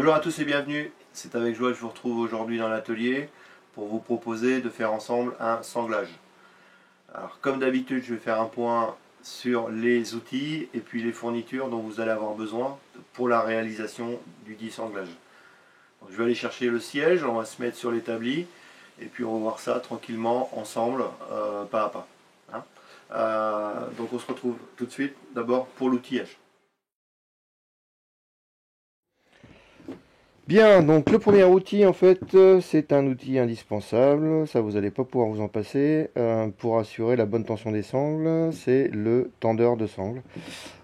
Bonjour à tous et bienvenue, c'est avec joie que je vous retrouve aujourd'hui dans l'atelier pour vous proposer de faire ensemble un sanglage. Alors comme d'habitude je vais faire un point sur les outils et puis les fournitures dont vous allez avoir besoin pour la réalisation du dit sanglage. Donc, je vais aller chercher le siège, on va se mettre sur l'établi et puis on va voir ça tranquillement ensemble, pas à pas. Hein. Donc on se retrouve tout de suite d'abord pour l'outillage. Bien, donc le premier outil en fait c'est un outil indispensable, ça vous n'allez pas pouvoir vous en passer, pour assurer la bonne tension des sangles, c'est le tendeur de sangles.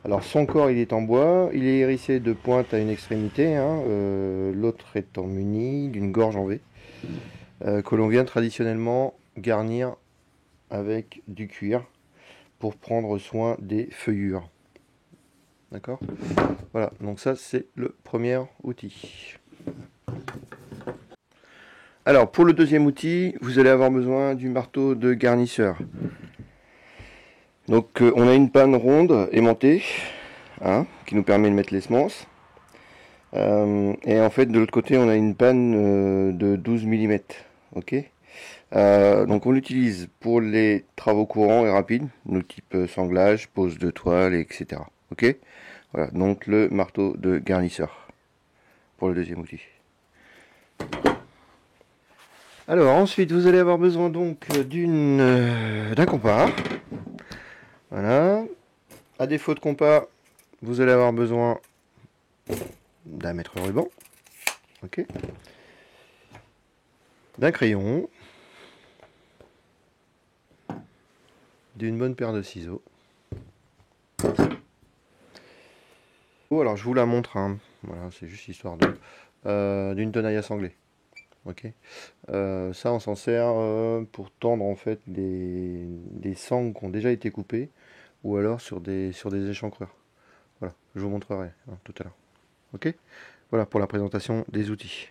Alors son corps il est en bois, il est hérissé de pointes à une extrémité, hein, l'autre étant muni d'une gorge en V, que l'on vient traditionnellement garnir avec du cuir pour prendre soin des feuillures. D'accord ? Voilà, donc ça c'est le premier outil. Alors pour le deuxième outil, vous allez avoir besoin du marteau de garnisseur. Donc on a une panne ronde aimantée, hein, qui nous permet de mettre les semences. Et en fait de l'autre côté on a une panne de 12 mm. Ok. Donc on l'utilise pour les travaux courants et rapides, nos types sanglage, pose de toile, etc. Ok. Voilà, donc le marteau de garnisseur pour le deuxième outil. Alors ensuite vous allez avoir besoin donc d'un compas. Voilà. À défaut de compas, vous allez avoir besoin d'un mètre ruban. Ok. D'un crayon. D'une bonne paire de ciseaux. Alors je vous la montre, hein. Voilà, c'est juste histoire d'une tenaille à sangler. Ok. Ça on s'en sert pour tendre en fait des sangles qui ont déjà été coupées ou alors sur des échancreurs. Voilà, je vous montrerai hein, tout à l'heure. Ok. Voilà pour la présentation des outils.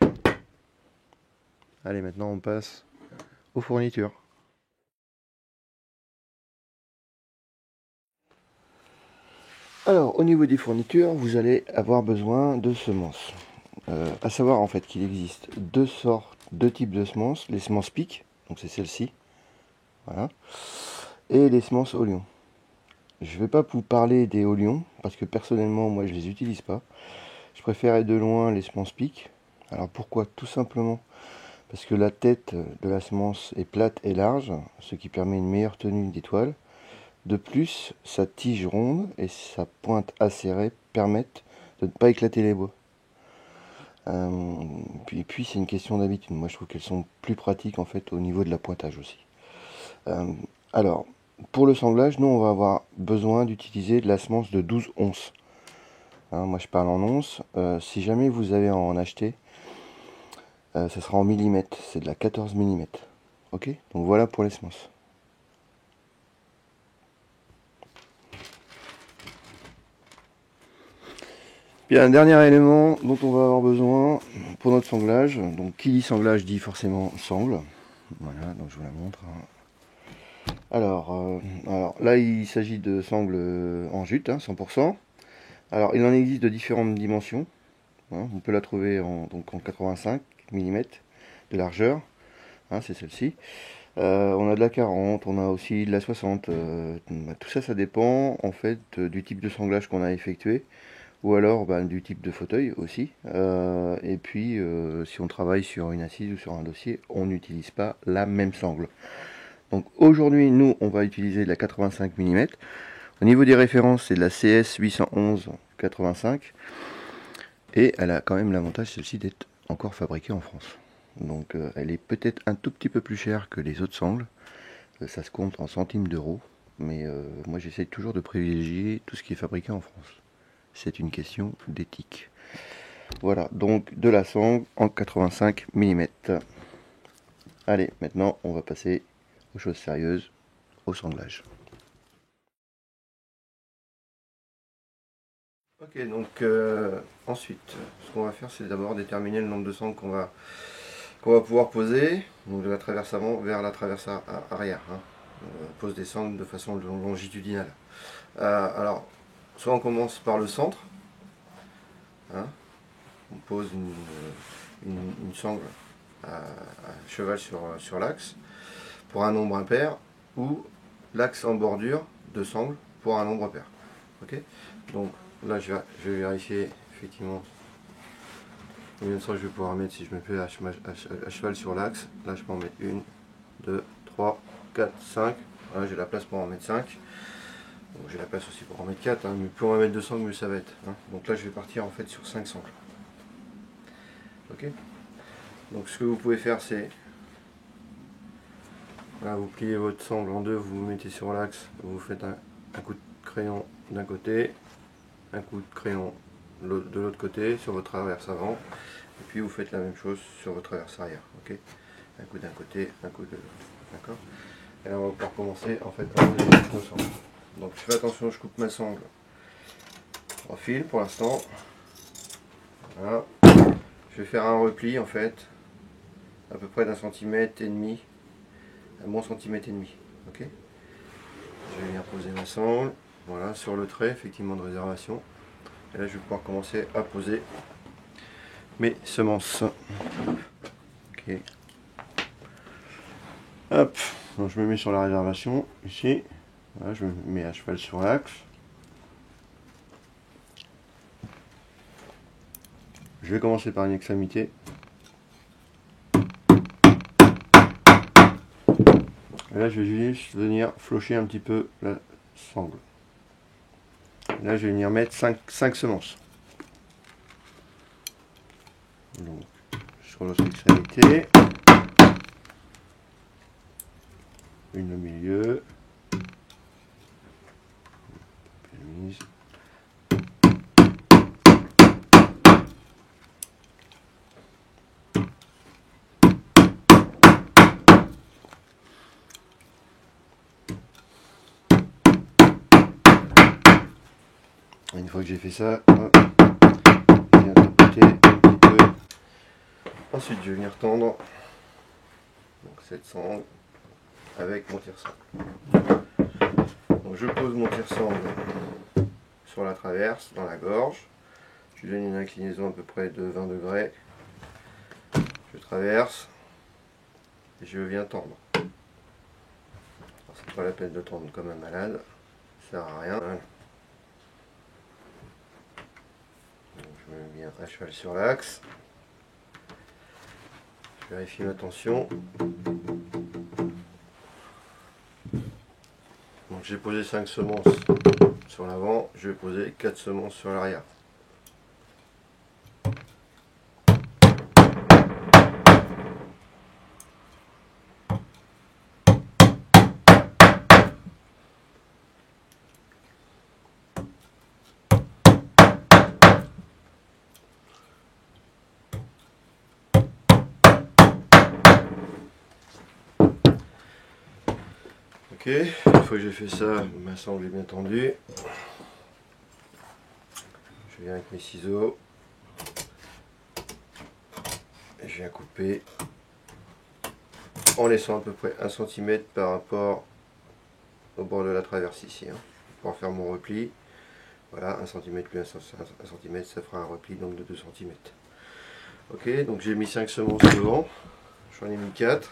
Allez, maintenant on passe aux fournitures. Alors au niveau des fournitures, vous allez avoir besoin de semences. À savoir en fait qu'il existe deux types de semences, les semences piques, donc c'est celle-ci, voilà, et les semences au lion. Je ne vais pas vous parler des hauts lions, parce que personnellement moi je les utilise pas. Je préfère de loin les semences piques. Alors pourquoi? Tout simplement parce que la tête de la semence est plate et large, ce qui permet une meilleure tenue des toiles. De plus, sa tige ronde et sa pointe acérée permettent de ne pas éclater les bois. Puis c'est une question d'habitude. Moi je trouve qu'elles sont plus pratiques en fait au niveau de la pointage aussi. Alors, pour le sanglage, nous on va avoir besoin d'utiliser de la semence de 12 onces. Hein, moi je parle en onces. Si jamais vous avez à en acheter, ça sera en millimètres. C'est de la 14 mm. Ok. Donc voilà pour les semences. Bien, un dernier élément dont on va avoir besoin pour notre sanglage. Donc qui dit sanglage dit forcément sangle. Voilà, donc je vous la montre. Alors là il s'agit de sangle en jute, hein, 100%. Alors il en existe de différentes dimensions. Hein, on peut la trouver donc en 85 mm de largeur. Hein, c'est celle-ci. On a de la 40, on a aussi de la 60. Tout ça, ça dépend en fait du type de sanglage qu'on a effectué. Ou alors du type de fauteuil aussi. Et puis si on travaille sur une assise ou sur un dossier, on n'utilise pas la même sangle. Donc aujourd'hui, nous, on va utiliser de la 85 mm. Au niveau des références, c'est de la CS 811 85. Et elle a quand même l'avantage, celle-ci, d'être encore fabriquée en France. Donc elle est peut-être un tout petit peu plus chère que les autres sangles. Ça se compte en centimes d'euros. Mais moi, j'essaie toujours de privilégier tout ce qui est fabriqué en France. C'est une question d'éthique. Voilà, donc de la sangle en 85 mm. Allez, maintenant on va passer aux choses sérieuses, au sanglage. Ok, donc ensuite, ce qu'on va faire, c'est d'abord déterminer le nombre de sangles qu'on va pouvoir poser, donc de la traverse avant vers la traverse arrière. Hein. On pose des sangles de façon longitudinale. Alors, soit on commence par le centre, hein, on pose une sangle à cheval sur l'axe pour un nombre impair, ou l'axe en bordure de sangle pour un nombre pair. Ok, donc là je vais vérifier effectivement combien de sangles je vais pouvoir mettre si je me fais à cheval sur l'axe. Là je peux en mettre 1, 2, 3, 4, 5. Là j'ai la place pour en mettre 5. J'ai la place aussi pour en mettre 4, hein, mais plus on va mettre de sangles, mieux ça va être. Hein. Donc là je vais partir en fait sur 5 sangles. Ok. Donc ce que vous pouvez faire, c'est là, vous pliez votre sangle en deux, vous vous mettez sur l'axe, vous faites un coup de crayon d'un côté, un coup de crayon de l'autre côté sur votre traverse avant, et puis vous faites la même chose sur votre traverse arrière. Ok, un coup d'un côté, un coup de l'autre. D'accord. Et là on va pouvoir commencer en fait à poser nos sangles. Donc je fais attention, je coupe ma sangle en fil pour l'instant. Voilà. Je vais faire un repli en fait à peu près d'1,5 cm, un bon centimètre et demi. Ok. Je vais venir poser ma sangle, voilà, sur le trait effectivement de réservation. Et là je vais pouvoir commencer à poser mes semences. Ok. Hop, donc je me mets sur la réservation ici. Voilà, je me mets à cheval sur l'axe. Je vais commencer par une extrémité. Et là, je vais juste venir flocher un petit peu la sangle. Et là, je vais venir mettre 5 semences. Donc, sur l'autre extrémité. Une au milieu. Mise. Une fois que j'ai fait ça, hop, je viens tapoter un petit peu. Ensuite, je vais venir tendre donc, cette sangle avec mon tire-sangle. Donc, je pose mon tire-sangle sur la traverse, dans la gorge. Je donne une inclinaison à peu près de 20 degrés. Je traverse et je viens tendre. C'est pas la peine de tendre comme un malade, ça sert à rien. Voilà. Donc, je me mets bien à cheval sur l'axe. Je vérifie ma tension. Donc j'ai posé 5 semences sur l'avant, je vais poser 4 semences sur l'arrière. Ok, une fois que j'ai fait ça, ma sangle est bien tendue. Je viens avec mes ciseaux et je viens couper en laissant à peu près 1 cm par rapport au bord de la traverse ici. Hein, pour faire mon repli. Voilà, 1 cm plus 1 cm, ça fera un repli donc de 2 cm. Ok, donc j'ai mis 5 semences devant, j'en ai mis 4.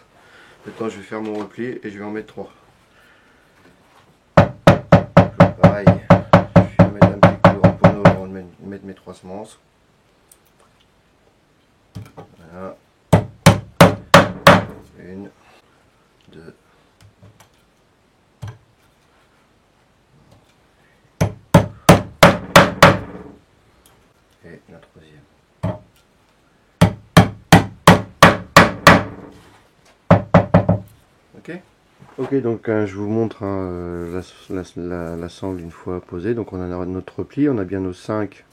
Maintenant je vais faire mon repli et je vais en mettre 3. Pareil, je vais mettre un petit coup de ramponneau avant de mettre mes 3 semences. Voilà. 1, 2. Et la troisième. Ok. Ok, donc je vous montre la sangle une fois posée. Donc on a notre repli, on a bien nos 5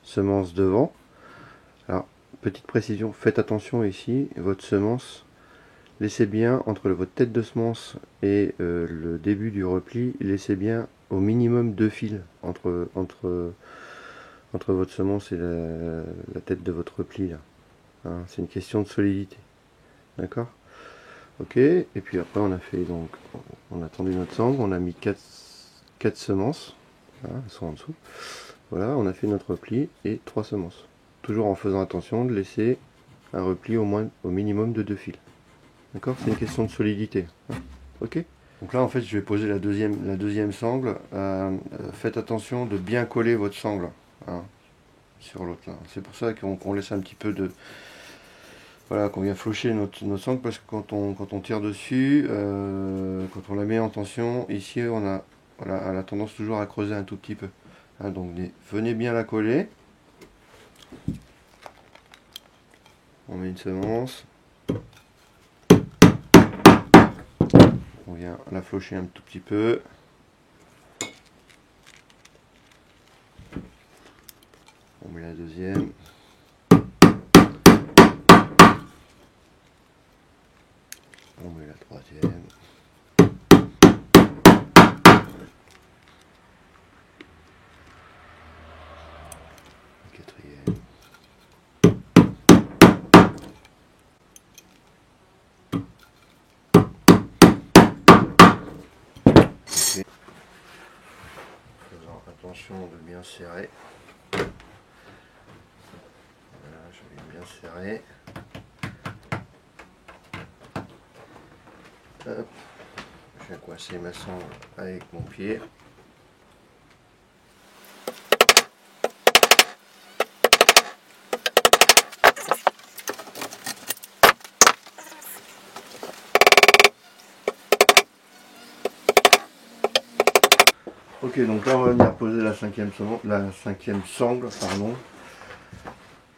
semences devant. Alors, petite précision, faites attention ici, votre semence, laissez bien entre votre tête de semence et le début du repli, laissez bien au minimum 2 fils entre votre semence et la tête de votre repli là. Hein, c'est une question de solidité. D'accord? Ok, et puis après on a fait donc, on a tendu notre sangle, on a mis 4 semences, voilà, elles sont en dessous. Voilà, on a fait notre repli et 3 semences. toujours en faisant attention de laisser un repli au minimum de 2 fils. D'accord? C'est une question de solidité. Hein, ok? Donc là en fait je vais poser la deuxième sangle. Faites attention de bien coller votre sangle, hein, sur l'autre là. C'est pour ça qu'on laisse un petit peu de... Voilà, qu'on vient floucher notre sangle, parce que quand on tire dessus, quand on la met en tension, ici voilà, elle a tendance toujours à creuser un tout petit peu. Hein, donc venez bien la coller. On met une semence. On vient la faucher un tout petit peu. On met la deuxième. On met la troisième. La quatrième. Okay. Faisant attention de bien serrer. Voilà, je vais bien serrer. Hop. Je viens coincer ma sangle avec mon pied. Ok, donc là on va venir poser la cinquième sangle, pardon.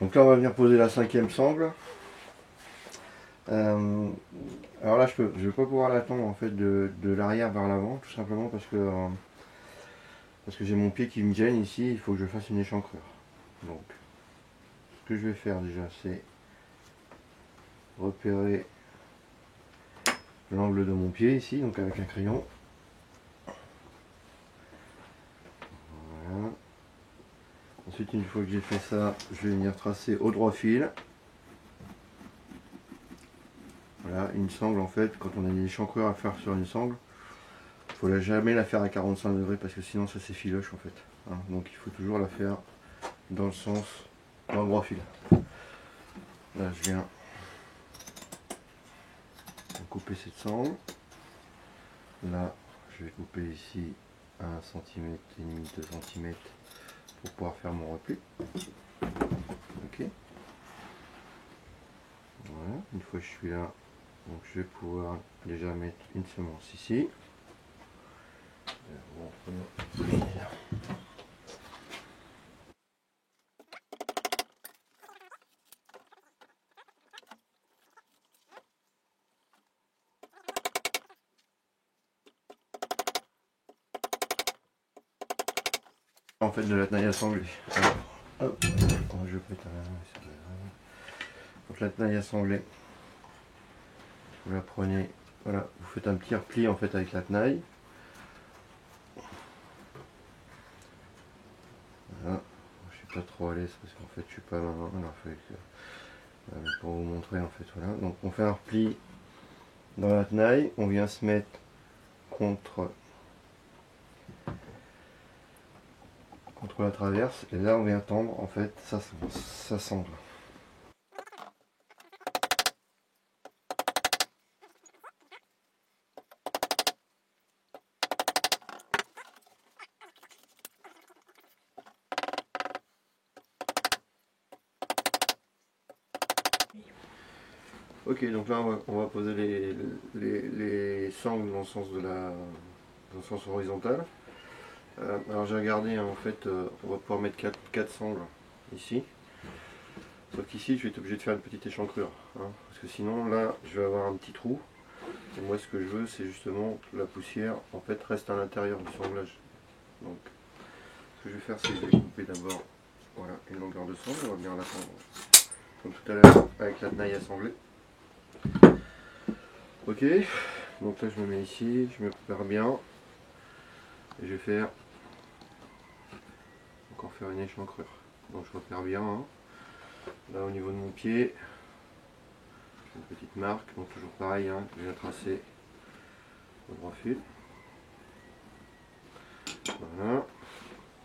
Donc là on va venir poser la cinquième sangle. Alors là je vais pas pouvoir l'attendre en fait de l'arrière vers l'avant, tout simplement parce que j'ai mon pied qui me gêne ici, il faut que je fasse une échancrure. Donc ce que je vais faire déjà, c'est repérer l'angle de mon pied ici, donc avec un crayon. Voilà. Ensuite, une fois que j'ai fait ça, je vais venir tracer au droit fil. Voilà, une sangle en fait, quand on a une échancrure à faire sur une sangle, il ne faut jamais la faire à 45 degrés parce que sinon ça s'effiloche en fait. Hein, donc il faut toujours la faire dans le droit fil. Là, je viens couper cette sangle. Là, je vais couper ici 1 cm et demi, 2 cm pour pouvoir faire mon repli. Ok. Voilà, une fois que je suis là, donc je vais pouvoir déjà mettre une semence ici. En fait de la tenaille assemblée. Alors, hop, je peux donc la tenaille assemblée, vous la prenez, voilà, vous faites un petit repli en fait avec la tenaille. Voilà, je suis pas trop à l'aise parce qu'en fait je suis pas main, alors pour vous montrer en fait, voilà. Donc on fait un repli dans la tenaille, on vient se mettre contre la traverse et là on vient tendre en fait ça sangle. Ok, donc là on va poser les sangles dans le sens dans le sens horizontal. Alors j'ai regardé, hein, en fait on va pouvoir mettre 4 sangles ici. Sauf qu'ici je vais être obligé de faire une petite échancrure, hein, parce que sinon là je vais avoir un petit trou. Et moi ce que je veux c'est justement que la poussière en fait reste à l'intérieur du sanglage. Donc ce que je vais faire c'est que je vais couper d'abord, voilà, une longueur de sangle, on va bien la tendre comme tout à l'heure avec la tenaille assemblée. Ok, donc là je me mets ici, je me prépare bien et je vais faire une échancrure. Donc je repère bien, hein. Là au niveau de mon pied, une petite marque, donc toujours pareil, hein, je viens tracer au droit fil. Voilà,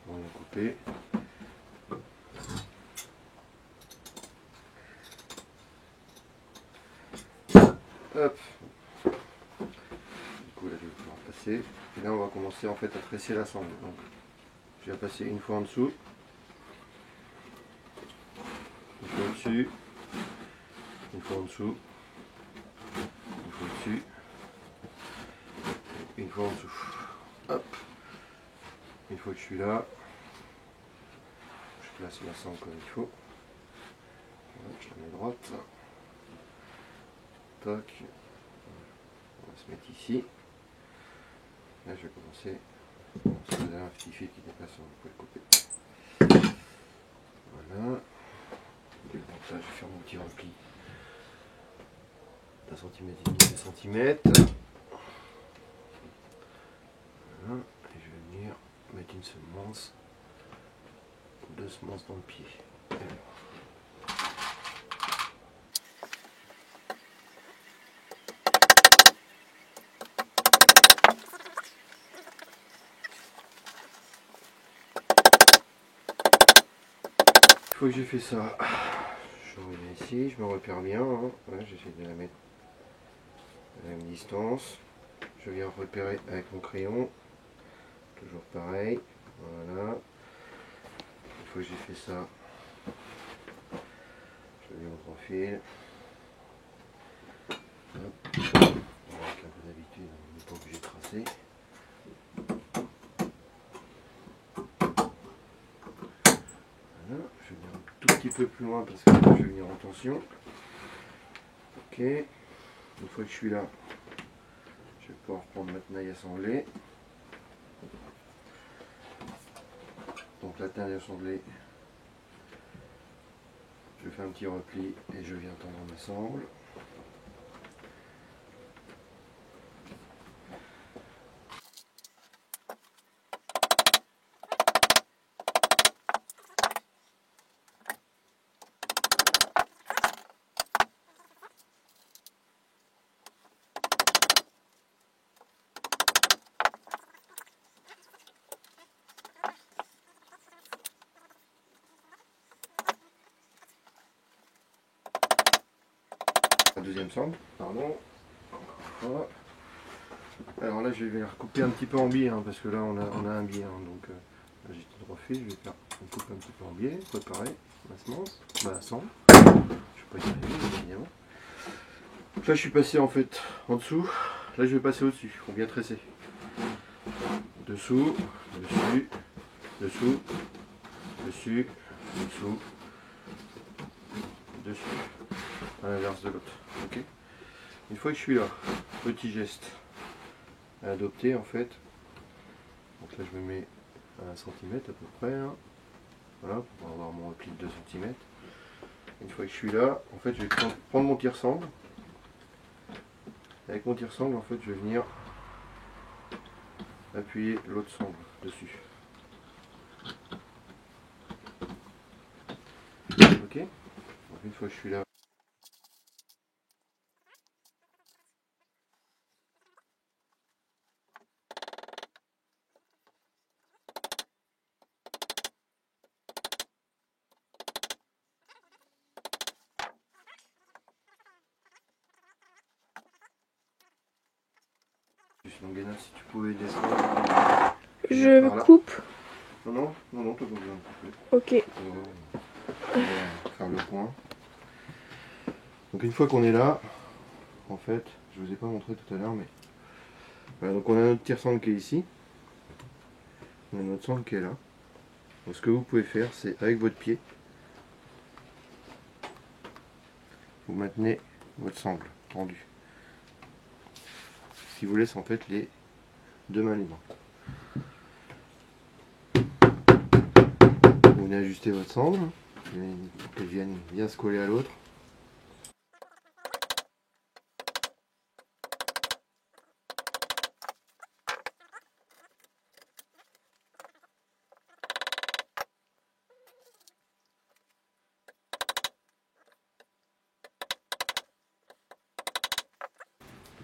on va couper. Hop. Du coup là je vais pouvoir passer. Et là on va commencer en fait à tresser la sangle. Donc je vais passer une fois en dessous. Une fois au-dessus. Une fois en dessous. Une fois au-dessus. Une fois en dessous. Hop. Une fois que je suis là, je place la sangle comme il faut. Voilà, je la mets droite. Tac. On va se mettre ici. Là je vais commencer. Si vous avez un petit fil qui dépasse, vous pouvez le couper. Voilà. Donc là je vais faire mon petit repli d'un centimètre et demi, 2 centimètres. Voilà. Et je vais venir mettre une semence, 2 semences dans le pied. Une fois que j'ai fait ça, je reviens ici, je me repère bien, hein. Voilà, j'essaie de la mettre à la même distance. Je viens repérer avec mon crayon, toujours pareil, voilà. Une fois que j'ai fait ça, je viens en profil. Hop. Avec un peu d'habitude, on n'est pas obligé de tracer. Voilà, je vais venir un tout petit peu plus loin parce que là, je vais venir en tension. Ok, une fois que je suis là, je vais pouvoir prendre ma tenaille assemblée. Donc la tenaille assemblée, je fais un petit repli et je viens tendre ma sangle. La deuxième sangle, pardon. Voilà. Alors là je vais venir couper un petit peu en biais, hein, parce que là on a un biais, hein, donc là j'ai tout refait, je vais faire une coupe un petit peu en biais, préparer ma semence, ma sangle. Je ne vais pas y arriver évidemment. Donc là je suis passé en fait en dessous, là je vais passer au dessus, on vient tresser. Dessous, dessus, dessous, dessus, dessous, dessus. À l'inverse de l'autre. Ok. Une fois que je suis là, petit geste à adopter en fait. Donc là je me mets à 1 cm à peu près. Hein. Voilà, pour avoir mon repli de 2 cm. Une fois que je suis là, en fait je vais prendre mon tire-sangle. Avec mon tire-sangle, en fait je vais venir appuyer l'autre sangle dessus. Ok. Donc une fois que je suis là. Donc Guéna, si tu pouvais descendre. Je le coupe. Non, t'as pas besoin de couper. Ok. On va faire le point. Donc une fois qu'on est là, en fait, je vous ai pas montré tout à l'heure, mais voilà, donc on a notre tire-sangle qui est ici. On a notre sangle qui est là. Donc ce que vous pouvez faire, c'est avec votre pied, vous maintenez votre sangle tendue. Ce qui vous laisse en fait les deux mains libres. Vous venez ajuster votre sangle pour qu'elle vienne bien se coller à l'autre.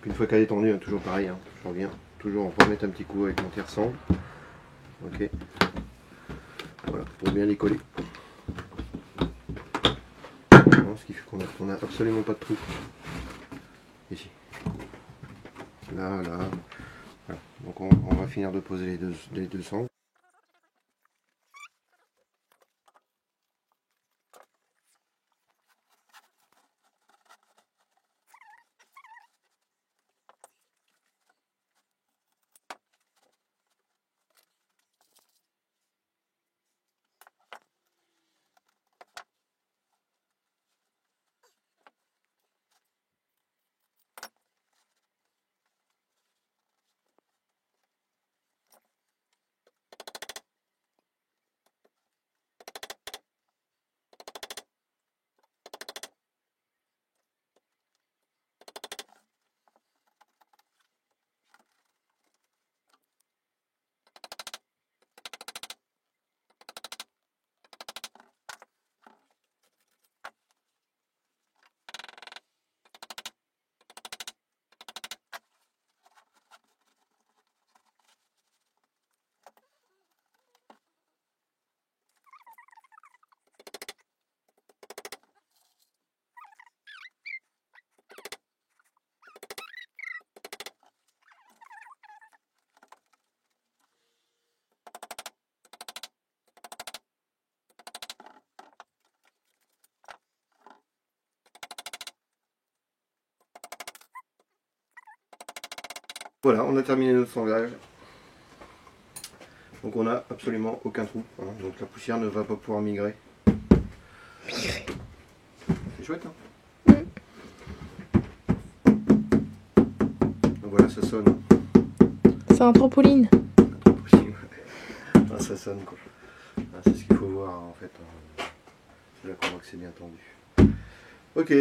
Une fois qu'elle est tendue, toujours pareil, hein, je reviens, toujours en remettre un petit coup avec mon tire-sangle. Ok. Voilà, pour bien les coller. Ce qui fait qu'on n'a absolument pas de trou ici. là. Voilà. Donc on va finir de poser les deux sangles. Voilà, on a terminé notre sanglage. Donc on n'a absolument aucun trou. Hein. Donc la poussière ne va pas pouvoir migrer. C'est chouette, hein. Donc voilà, ça sonne. C'est un trampoline. Un trampoline. Ah, ça sonne quoi. Ah, c'est ce qu'il faut voir en fait. C'est là qu'on voit que c'est bien tendu. Ok.